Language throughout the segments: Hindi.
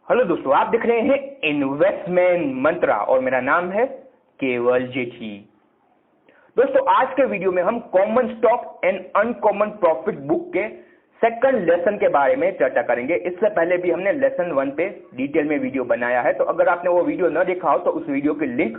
हेलो दोस्तों, आप देख रहे हैं इन्वेस्टमेंट मंत्रा और मेरा नाम है केवल जेठी। दोस्तों, आज के वीडियो में हम common stock and uncommon profit book के सेकंड लेसन के बारे में चर्चा करेंगे। इससे पहले भी हमने लेसन 1 पे डिटेल में वीडियो बनाया है, तो अगर आपने वो वीडियो न देखा हो तो उस वीडियो की लिंक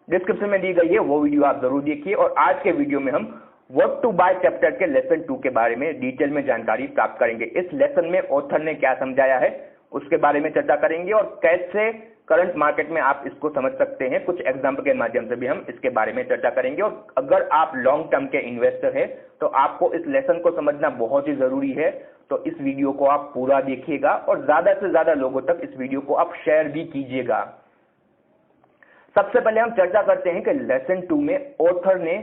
डिस्क्रिप्शन में दी गई है, वो वीडियो आप जरूर देखिए। और आज के वीडियो में हम व्हाट टू बाय चैप्टर के लेसन 2 के बारे में डिटेल में जानकारी प्राप्त करेंगे। इस लेसन में ऑथर ने क्या समझाया है उसके बारे में चर्चा करेंगे और कैसे करंट मार्केट में आप इसको समझ सकते हैं। कुछ एग्जाम्पल के माध्यम से भी हम इसके बारे में चर्चा करेंगे। और अगर आप लॉन्ग टर्म के इन्वेस्टर हैं तो आपको इस लेसन को समझना बहुत ही जरूरी है, तो इस वीडियो को आप पूरा देखिएगा और ज्यादा से ज्यादा लोगों तक इस वीडियो को आप शेयर भी कीजिएगा। सबसे पहले हम चर्चा करते हैं कि लेसन 2 में ऑथर ने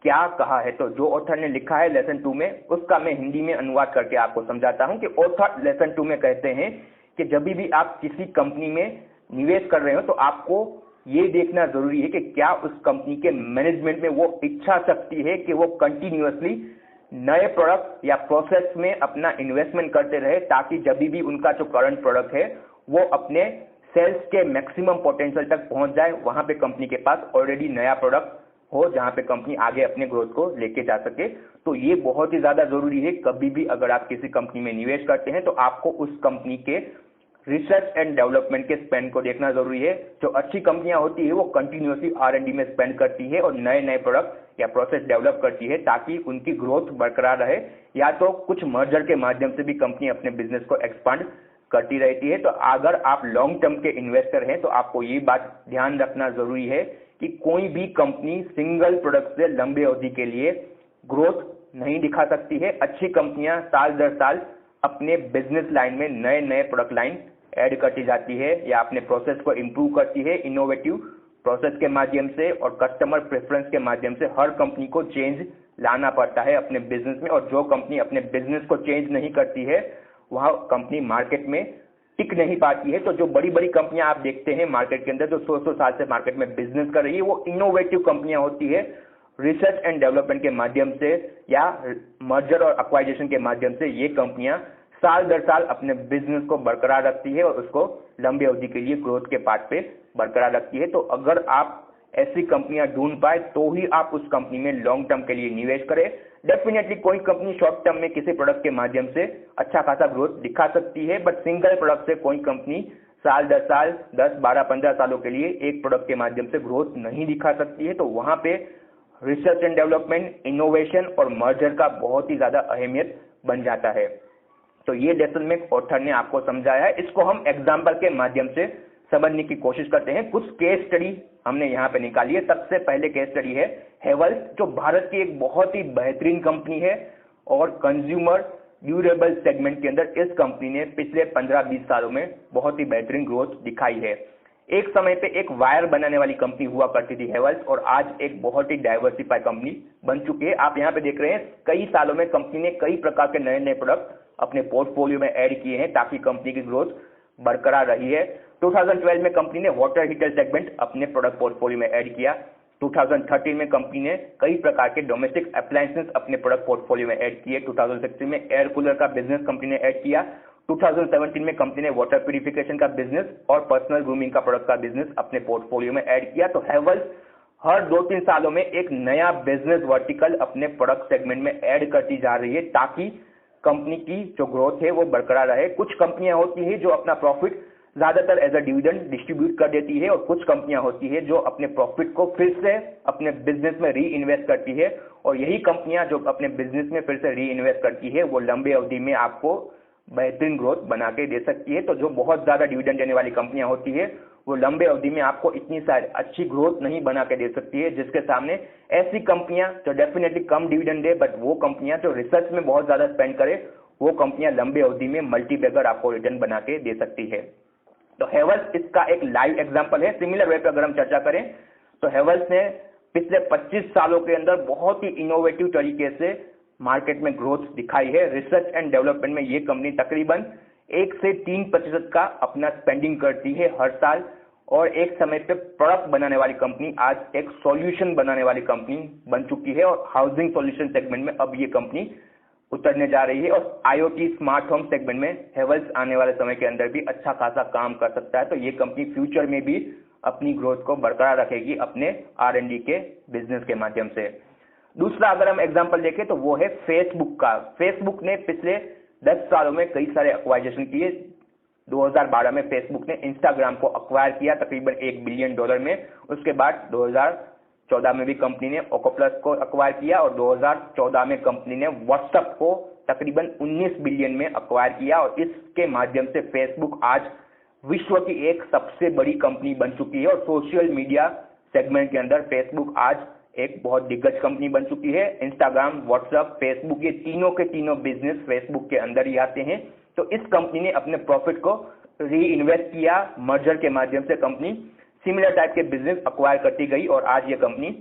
क्या कहा है। तो जो ऑथर ने लिखा है लेसन 2 में, उसका मैं हिंदी में अनुवाद करके आपको समझाता हूं कि ऑथर लेसन 2 में कहते हैं कि जब भी आप किसी कंपनी में निवेश कर रहे हो तो आपको यह देखना जरूरी है कि क्या उस कंपनी के मैनेजमेंट में वो इच्छा शक्ति है कि वो कंटिन्यूअसली नए प्रोडक्ट या प्रोसेस में अपना इन्वेस्टमेंट करते रहे, ताकि जब भी उनका जो करंट प्रोडक्ट है वो अपने सेल्स के मैक्सिमम पोटेंशियल तक पहुंच जाए, वहां पे कंपनी के पास ऑलरेडी नया प्रोडक्ट हो जहां पे कंपनी आगे अपने ग्रोथ को लेके जा सके। तो ये बहुत ही ज्यादा जरूरी है। कभी भी अगर आप किसी कंपनी में निवेश करते हैं तो आपको उस कंपनी के रिसर्च एंड डेवलपमेंट के स्पेंड को देखना जरूरी है। जो अच्छी कंपनियां होती है वो कंटिन्यूअसली R&D में स्पेंड करती है और नए नए प्रोडक्ट या प्रोसेस डेवलप करती है ताकि उनकी ग्रोथ बरकरार रहे, या तो कुछ मर्जर के माध्यम से भी कंपनी अपने बिजनेस को एक्सपांड करती रहती है। तो अगर आप लॉन्ग टर्म के इन्वेस्टर हैं तो आपको ये बात ध्यान रखना जरूरी है कि कोई भी कंपनी सिंगल प्रोडक्ट से लंबे अवधि के लिए ग्रोथ नहीं दिखा सकती है। अच्छी कंपनियां साल दर साल अपने बिजनेस लाइन में नए नए प्रोडक्ट लाइन ऐड करती जाती है या अपने प्रोसेस को इंप्रूव करती है इनोवेटिव प्रोसेस के माध्यम से और कस्टमर प्रेफरेंस के माध्यम से। हर कंपनी को चेंज लाना पड़ता है अपने बिजनेस में, और जो कंपनी अपने बिजनेस को चेंज नहीं करती है वह कंपनी मार्केट में टिक नहीं पाती है। तो जो बड़ी बड़ी कंपनियां आप देखते हैं मार्केट के अंदर जो 100 साल से मार्केट में बिजनेस कर रही है, वो इनोवेटिव कंपनियां होती है। रिसर्च एंड डेवलपमेंट के माध्यम से या मर्जर और एक्वाइजेशन के माध्यम से ये कंपनियां साल दर साल अपने बिजनेस को बरकरार रखती है और उसको लंबी अवधि के लिए ग्रोथ के पाथ पे बरकरार रखती है। तो अगर आप ऐसी कंपनियां ढूंढ पाए तो ही आप उस कंपनी में लॉन्ग टर्म के लिए निवेश करें। डेफिनेटली कोई कंपनी शॉर्ट टर्म में किसी प्रोडक्ट के माध्यम से अच्छा खासा ग्रोथ दिखा सकती है, बट सिंगल प्रोडक्ट से कोई कंपनी साल दर साल 10, 12, 15 सालों के लिए एक प्रोडक्ट के माध्यम से ग्रोथ नहीं दिखा सकती है। तो वहां पे रिसर्च एंड डेवलपमेंट, इनोवेशन और मर्जर का बहुत ही ज्यादा अहमियत बन जाता है। तो ये लेसन में ऑथर ने आपको समझाया है, इसको हम एग्जाम्पल के माध्यम से समझने की कोशिश करते हैं। कुछ केस स्टडी हमने यहाँ पे निकाली है। सबसे पहले केस स्टडी है हेवल्स, जो भारत की एक बहुत ही बेहतरीन कंपनी है और कंज्यूमर ड्यूरेबल सेगमेंट के अंदर इस कंपनी ने पिछले 15-20 सालों में बहुत ही बेहतरीन ग्रोथ दिखाई है। एक समय पे एक वायर बनाने वाली कंपनी हुआ करती थी हेवल्स, और आज एक बहुत ही डाइवर्सिफाइड कंपनी बन चुकी है। आप यहाँ पे देख रहे हैं कई सालों में कंपनी ने कई प्रकार के नए नए प्रोडक्ट अपने पोर्टफोलियो में ऐड किए हैं ताकि कंपनी की ग्रोथ बरकरार रही है। 2012 में कंपनी ने वाटर हीटर सेगमेंट अपने प्रोडक्ट पोर्टफोलियो में ऐड किया। 2013 में कंपनी ने कई प्रकार के डोमेस्टिक अप्लायंसेस अपने प्रोडक्ट पोर्टफोलियो में ऐड किए। 2016 में एयर कूलर का बिजनेस कंपनी ने ऐड किया। 2017 में कंपनी ने वाटर प्यूरिफिकेशन का बिजनेस और पर्सनल ग्रूमिंग का प्रोडक्ट का बिजनेस अपने पोर्टफोलियो में ऐड किया। तो हेवल्स हर 2-3 सालों में एक नया बिजनेस वर्टिकल अपने प्रोडक्ट सेगमेंट में ऐड करती जा रही है ताकि कंपनी की जो ग्रोथ है वो बरकरार रहे। कुछ कंपनियां होती है जो अपना प्रॉफिट ज्यादातर एज अ डिविडेंड डिस्ट्रीब्यूट कर देती है, और कुछ कंपनियां होती है जो अपने प्रॉफिट को फिर से अपने बिजनेस में री इन्वेस्ट करती है, और यही कंपनियां जो अपने बिजनेस में फिर से री इन्वेस्ट करती है वो लंबे अवधि में आपको बेहतरीन ग्रोथ बना के दे सकती है। तो जो बहुत ज्यादा डिविडेंड देने वाली कंपनियां होती है वो लंबे अवधि में आपको इतनी सारी अच्छी ग्रोथ नहीं बना के दे सकती है, जिसके सामने ऐसी कंपनियां जो definitely come dividend they but वो कंपनियां जो रिसर्च में बहुत ज्यादा स्पेंड करे, वो कंपनियां लंबे अवधि में मल्टीबैगर आपको रिटर्न बना के दे सकती है। तो हेवल्स इसका एक लाइव एग्जांपल है। सिमिलर वे पे अगर हम चर्चा करें तो हेवल्स ने पिछले 25 सालों के अंदर बहुत ही इनोवेटिव तरीके से मार्केट में ग्रोथ दिखाई है। रिसर्च एंड डेवलपमेंट में ये कंपनी तकरीबन 1 से 3% का अपना स्पेंडिंग करती है हर साल, और एक समय पे प्रोडक्ट बनाने वाली कंपनी आज एक सॉल्यूशन बनाने वाली कंपनी बन चुकी है, और हाउसिंग सॉल्यूशन सेगमेंट में अब ये कंपनी उतरने जा रही है और आईओटी स्मार्ट होम सेगमेंट में हेवल्स आने वाले समय के अंदर भी अच्छा खासा काम कर सकता है। तो ये कंपनी फ्यूचर में भी अपनी ग्रोथ को बरकरार रखेगी अपने R&D के बिजनेस के माध्यम से। दूसरा अगर हम एग्जांपल देखें तो वो है फेसबुक का। फेसबुक ने पिछले 10 सालों में कई सारे एक्वाइजेशन किए। 2012 में फेसबुक ने इंस्टाग्राम को अक्वायर किया तकरीबन $1 बिलियन में। उसके बाद 2014 में भी कंपनी ने ओकोप्लस को अक्वायर किया और 2014 में कंपनी ने व्हाट्सएप को तकरीबन 19 बिलियन में अक्वायर किया और इसके माध्यम से फेसबुक आज विश्व की एक सबसे बड़ी कंपनी बन चुकी है और सोशल मीडिया सेगमेंट के अंदर फेसबुक आज एक बहुत दिग्गज कंपनी बन चुकी है। इंस्टाग्राम, व्हाट्सएप, फेसबुक ये तीनों के तीनों बिजनेस फेसबुक के अंदर ही आते हैं। तो इस कंपनी ने अपने प्रॉफिट को री इन्वेस्ट किया, मर्जर के माध्यम से कंपनी सिमिलर टाइप के बिजनेस अक्वायर करती गई और आज ये कंपनी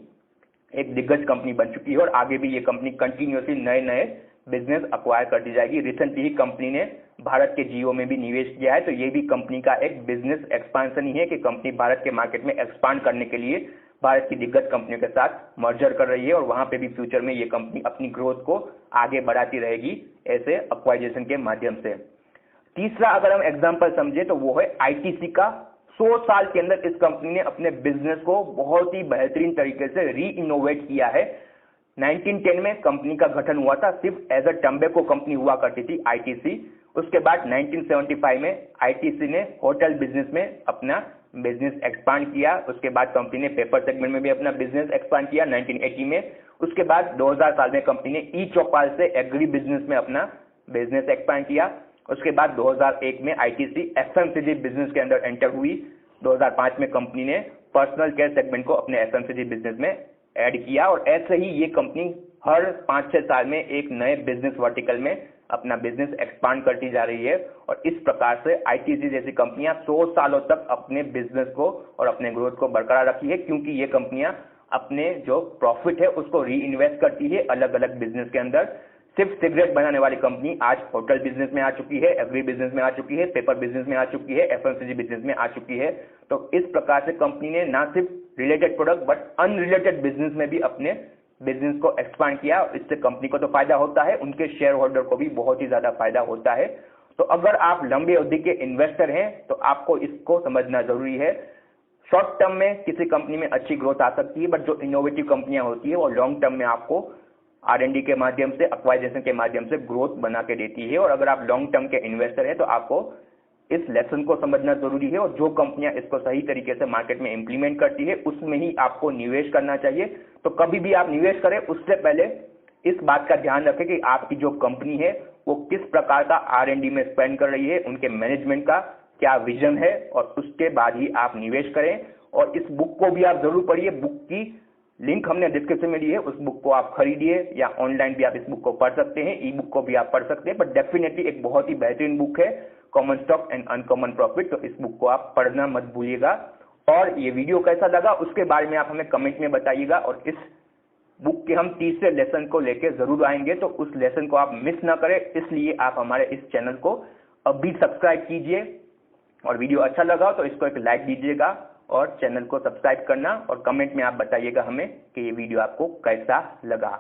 एक दिग्गज कंपनी बन चुकी है और आगे भी ये कंपनी कंटिन्यूसली नए नए बिजनेस अक्वायर करती जाएगी। रिसेंटली ही कंपनी ने भारत के जियो में भी निवेश किया है। तो ये भी कंपनी का एक बिजनेस एक्सपांशन ही है कि कंपनी भारत के मार्केट में एक्सपांड करने के लिए भारत की दिग्गज कंपनियों के साथ मर्जर कर रही है और वहां पे भी फ्यूचर में ये कंपनी अपनी ग्रोथ को आगे बढ़ाती रहेगी ऐसे एक्वाइजेशन के माध्यम से। तीसरा अगर हम एग्जांपल समझे तो वो है आईटीसी का। 100 साल के अंदर इस कंपनी ने अपने बिजनेस को बहुत ही बेहतरीन तरीके से री इनोवेट किया है। 1910 में कंपनी का गठन हुआ था, सिर्फ एज अ टम्बेको कंपनी हुआ करती थी आईटीसी। उसके बाद 1975 में आईटीसी ने होटल बिजनेस में अपना बिजनेस एक्सपांड किया। उसके बाद कंपनी ने पेपर सेगमेंट में भी अपना बिजनेस एक्सपांड किया 1980 में। उसके बाद 2000 साल में कंपनी ने ई चौपाल से एग्री बिजनेस में अपना बिजनेस एक्सपांड किया। उसके बाद 2001 में आईटीसी एफएमसीजी बिजनेस के अंदर एंटर हुई। 2005 में कंपनी ने पर्सनल केयर सेगमेंट को अपने एफएमसीजी बिजनेस में ऐड किया और ऐसे ही ये कंपनी हर 5-6 साल में एक नए बिजनेस वर्टिकल में अपना बिजनेस एक्सपांड करती जा रही है और इस प्रकार से आईटीसी जैसी कंपनियां 100 सालों तक अपने बिजनेस को और अपने ग्रोथ को बरकरार रखी है, क्योंकि ये कंपनियां अपने जो प्रॉफिट है उसको री इन्वेस्ट करती है अलग अलग बिजनेस के अंदर। सिर्फ सिगरेट बनाने वाली कंपनी आज होटल बिजनेस में आ चुकी है, एग्री बिजनेस में आ चुकी है, पेपर बिजनेस में आ चुकी है, एफएमसीजी बिजनेस में आ चुकी है। तो इस प्रकार से कंपनी ने ना सिर्फ related product but unrelated business में भी अपने बिजनेस को एक्सपांड किया। इससे कंपनी को तो फायदा होता है, उनके शेयर होल्डर को भी बहुत ही ज्यादा फायदा होता है। तो अगर आप लंबी अवधि के इन्वेस्टर हैं तो आपको इसको समझना जरूरी है। शॉर्ट टर्म में किसी कंपनी में अच्छी ग्रोथ आ सकती है, बट जो इनोवेटिव कंपनियां होती है वो लॉन्ग टर्म में आपको R&D के माध्यम से, एक्वाइजेशन के माध्यम से ग्रोथ बना के देती है। और अगर आप लॉन्ग टर्म के इन्वेस्टर हैं तो आपको इस लेसन को समझना जरूरी है और जो कंपनियां इसको सही तरीके से मार्केट में इंप्लीमेंट करती है उसमें ही आपको निवेश करना चाहिए। तो कभी भी आप निवेश करें उससे पहले इस बात का ध्यान रखें कि आपकी जो कंपनी है वो किस प्रकार का R&D में स्पेंड कर रही है, उनके मैनेजमेंट का क्या विजन है, और उसके बाद ही आप निवेश करें। और इस बुक को भी आप जरूर पढ़िए। बुक की लिंक हमने डिस्क्रिप्शन में दी है, उस बुक को आप खरीदिए या ऑनलाइन भी आप इस बुक को पढ़ सकते हैं, ई बुक को भी आप पढ़ सकते हैं। बट डेफिनेटली एक बहुत ही बेहतरीन बुक है, common stock and uncommon profit. तो इस बुक को आप पढ़ना मत भूलिएगा। और ये वीडियो कैसा लगा उसके बारे में आप हमें कमेंट में बताइएगा। और इस बुक के हम तीसरे लेसन को लेके जरूर आएंगे, तो उस लेसन को आप मिस ना करें, इसलिए आप हमारे इस चैनल को अभी सब्सक्राइब कीजिए। और वीडियो अच्छा लगा तो इसको एक लाइक दीजिएगा और चैनल को सब्सक्राइब करना, और कमेंट में आप बताइएगा हमें कि ये वीडियो आपको कैसा लगा।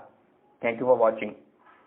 Thank you for watching.